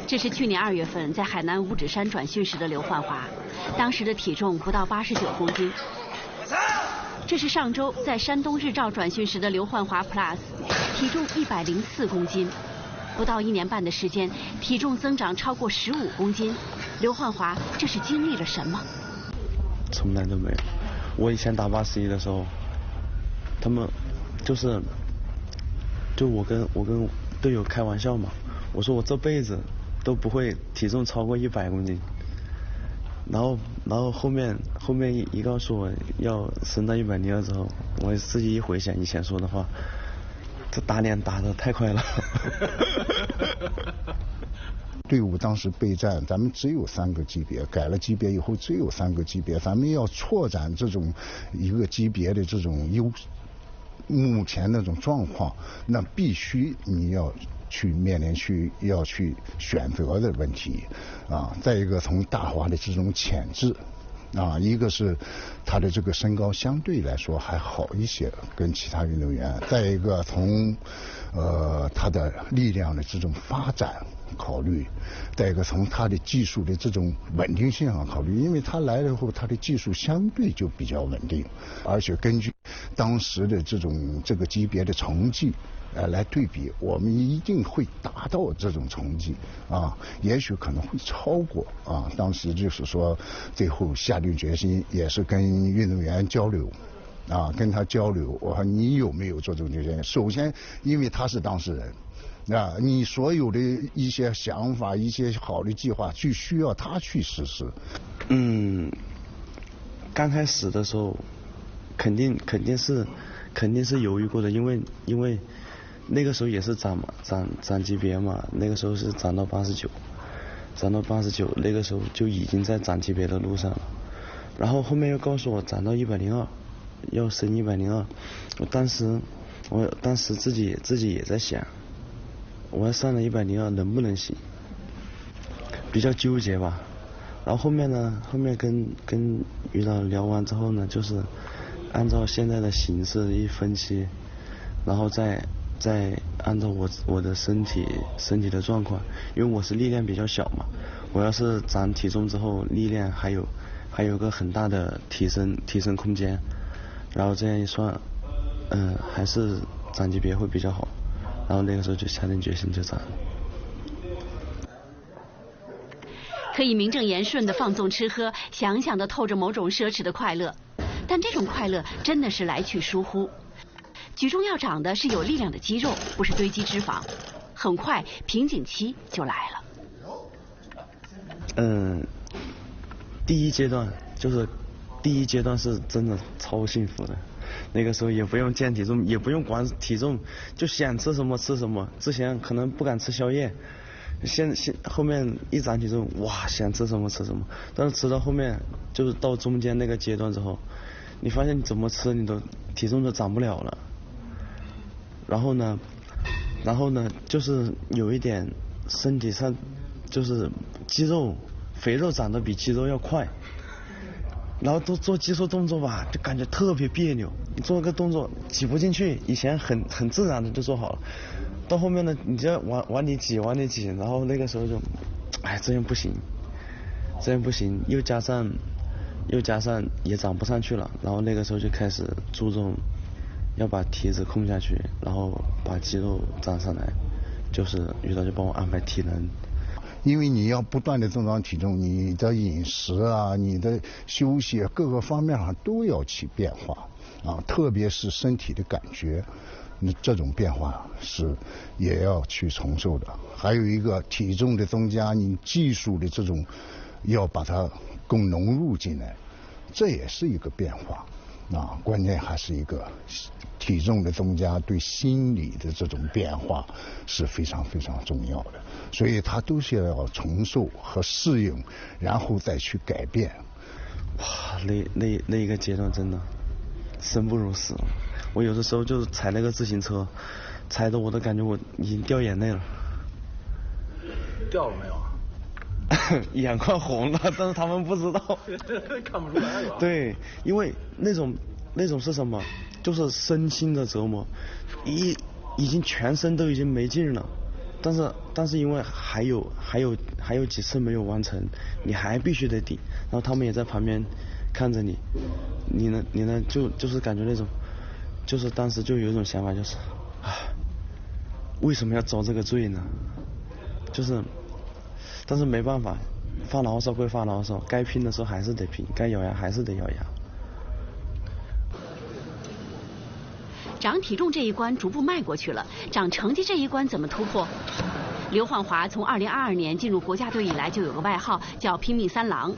这是去年2月份在海南五指山转训时的刘焕华，当时的体重不到89公斤。这是上周在山东日照转训时的刘焕华 Plus， 体重104公斤。不到1年半的时间，体重增长超过15公斤。刘焕华这是经历了什么？从来都没有。我以前打81的时候，他们就我跟队友开玩笑嘛，我说我这辈子都不会体重超过100公斤。然后后面一告诉我要升到102之后，我自己一回想以前说的话，这打脸打得太快了。队伍当时备战，咱们只有3个级别，改了级别以后只有3个级别，咱们要拓展这种一个级别的这种目前那种状况，那必须你要去面临要去选择的问题啊。再一个从大华的这种潜质啊，一个是他的这个身高相对来说还好一些，跟其他运动员。再一个从他的力量的这种发展考虑，再一个从他的技术的这种稳定性上考虑，因为他来了后他的技术相对就比较稳定，而且根据当时的这个级别的成绩来对比，我们一定会达到这种成绩啊，也许可能会超过啊。当时就是说最后下定决心，也是跟运动员交流啊，跟他交流，我说你有没有做这种决定？首先因为他是当事人啊，你所有的一些想法一些好的计划就需要他去实施。刚开始的时候肯定是犹豫过的，因为那个时候也是涨级别嘛，那个时候是涨到89，那个时候就已经在涨级别的路上了。然后后面又告诉我涨到102，要升102。我当时自己也在想，我要上了102能不能行，比较纠结吧。然后后面跟于导聊完之后呢，就是按照现在的形势一分析，然后再按照我的身体的状况，因为我是力量比较小嘛，我要是长体重之后力量还有个很大的提升空间，然后这样一算，还是涨级别会比较好，然后那个时候就下定决心就涨了。可以名正言顺的放纵吃喝，想想的透着某种奢侈的快乐，但这种快乐真的是来去疏忽。举重要长的是有力量的肌肉，不是堆积脂肪。很快瓶颈期就来了。第一阶段是真的超幸福的，那个时候也不用减体重，也不用管体重，就想吃什么吃什么。之前可能不敢吃宵夜，后面一长体重，哇，想吃什么吃什么。但是吃到后面，就是到中间那个阶段之后，你发现你怎么吃你都体重都长不了了。然后呢，就是有一点身体上就是肥肉长得比肌肉要快，然后都做基础动作吧，就感觉特别别扭。你做个动作挤不进去，以前很自然的就做好了，到后面呢，你就要往里挤，然后那个时候就，这样不行，又加上也长不上去了，然后那个时候就开始注重要把体脂控下去，然后把肌肉长上来，就是于导就帮我安排体能。因为你要不断的增长体重，你的饮食啊，你的休息各个方面上都要起变化啊，特别是身体的感觉，这种变化是也要去承受的。还有一个体重的增加，你技术的这种要把它更融入进来，这也是一个变化啊。关键还是一个体重的增加对心理的这种变化是非常非常重要的，所以它都是要承受和适应，然后再去改变。哇，那一个阶段真的生不如死了。我有的时候就是踩那个自行车，踩的我都感觉我已经掉眼泪了。掉了没有啊？眼快红了，但是他们不知道。看不出来是吧？对，因为那种是什么？就是身心的折磨，已经全身都已经没劲了，但是因为还有几次没有完成，你还必须得顶，然后他们也在旁边看着你，你呢就是感觉那种，就是当时就有一种想法，就是为什么要遭这个罪呢？就是，但是没办法，发牢骚归发牢骚，该拼的时候还是得拼，该咬牙还是得咬牙。长体重这一关逐步迈过去了，长成绩这一关怎么突破？刘焕华从2022年进入国家队以来就有个外号叫拼命三郎，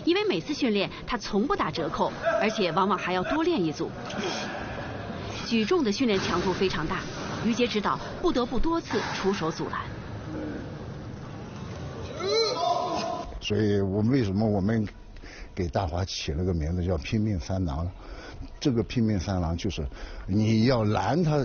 因为每次训练他从不打折扣，而且往往还要多练一组。举重的训练强度非常大，于杰指导不得不多次出手阻拦。所以为什么我们给大华起了个名字叫拼命三郎呢？这个拼命三郎就是你要拦他，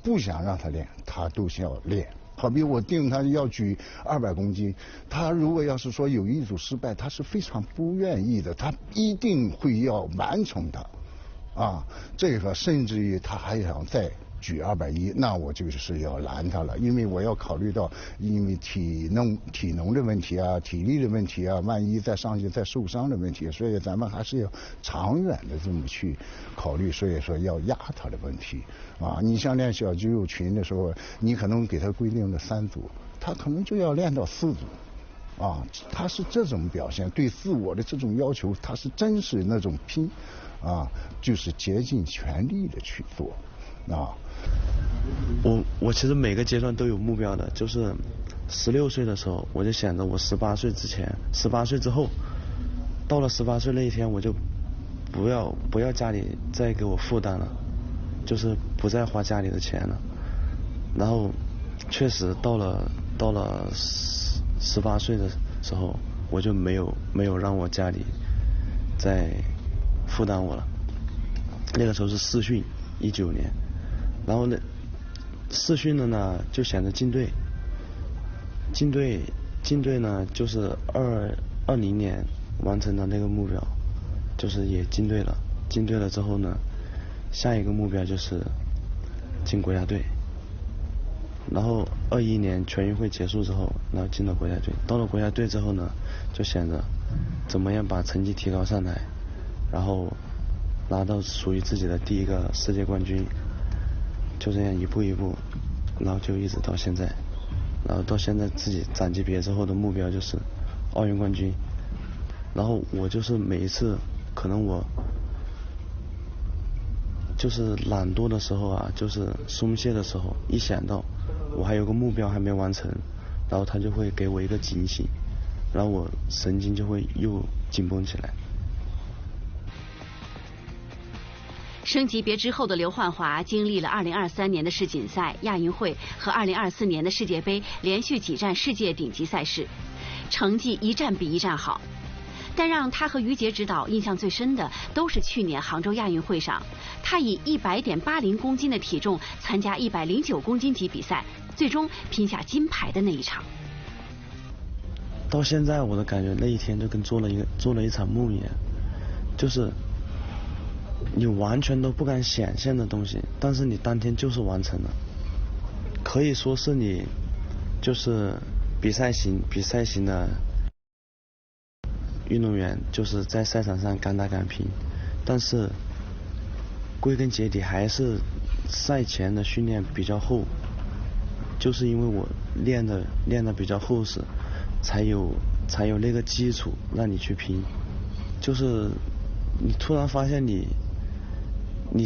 不想让他练，他都是要练。好比我定他要举200公斤，他如果要是说有一组失败，他是非常不愿意的，他一定会要完成它，这个甚至于他还想再举210，那我就是要拦他了，因为我要考虑到因为体能的问题啊，体力的问题啊，万一再上去再受伤的问题，所以咱们还是要长远的这么去考虑，所以说要压他的问题你像练小肌肉群的时候，你可能给他规定了3组，他可能就要练到4组。他是这种表现，对自我的这种要求，他是真是那种拼就是竭尽全力的去做我其实每个阶段都有目标的，就是16岁的时候，我就想着我18岁之前，18岁之后，到了18岁那一天，我就不要家里再给我负担了，就是不再花家里的钱了。然后确实到了18岁的时候，我就没有让我家里再负担我了。那个时候是试训，19年，然后呢试训了呢，就想着进队呢，就是20年完成了那个目标，就是也进队了。进队了之后呢，下一个目标就是进国家队。然后21年全运会结束之后，然后进了国家队。到了国家队之后呢，就想着怎么样把成绩提高上来，然后拿到属于自己的第1个世界冠军。就这样一步一步，然后就一直到现在，然后到现在自己长级别之后的目标就是奥运冠军。然后我就是每一次可能我就是懒惰的时候就是松懈的时候，一想到我还有个目标还没完成，然后他就会给我一个警醒，然后我神经就会又紧绷起来。升级别之后的刘焕华经历了2023年的世锦赛、亚运会和2024年的世界杯连续几站世界顶级赛事，成绩一站比一站好。但让他和于杰指导印象最深的，都是去年杭州亚运会上，他以100.80公斤的体重参加109公斤级比赛，最终拼下金牌的那一场。到现在我的感觉，那一天就跟做了一场梦一样，就是你完全都不敢想象的东西，但是你当天就是完成了，可以说是你就是比赛型的运动员，就是在赛场上敢打敢拼，但是归根结底还是赛前的训练比较厚，就是因为我练的比较厚实，才有那个基础让你去拼。就是你突然发现你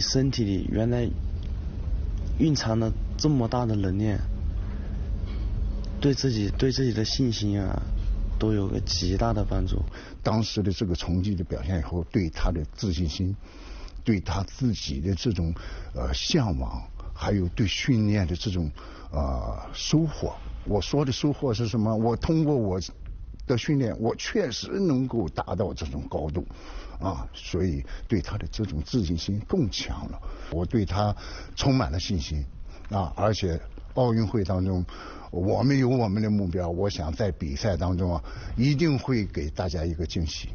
身体里原来蕴藏了这么大的能量，对自己的信心都有个极大的帮助。当时的这个成绩的表现以后，对他的自信心，对他自己的这种向往，还有对训练的这种收获。我说的收获是什么？我通过我的训练，我确实能够达到这种高度所以对他的这种自信心更强了。我对他充满了信心而且奥运会当中，我们有我们的目标，我想在比赛当中一定会给大家一个惊喜。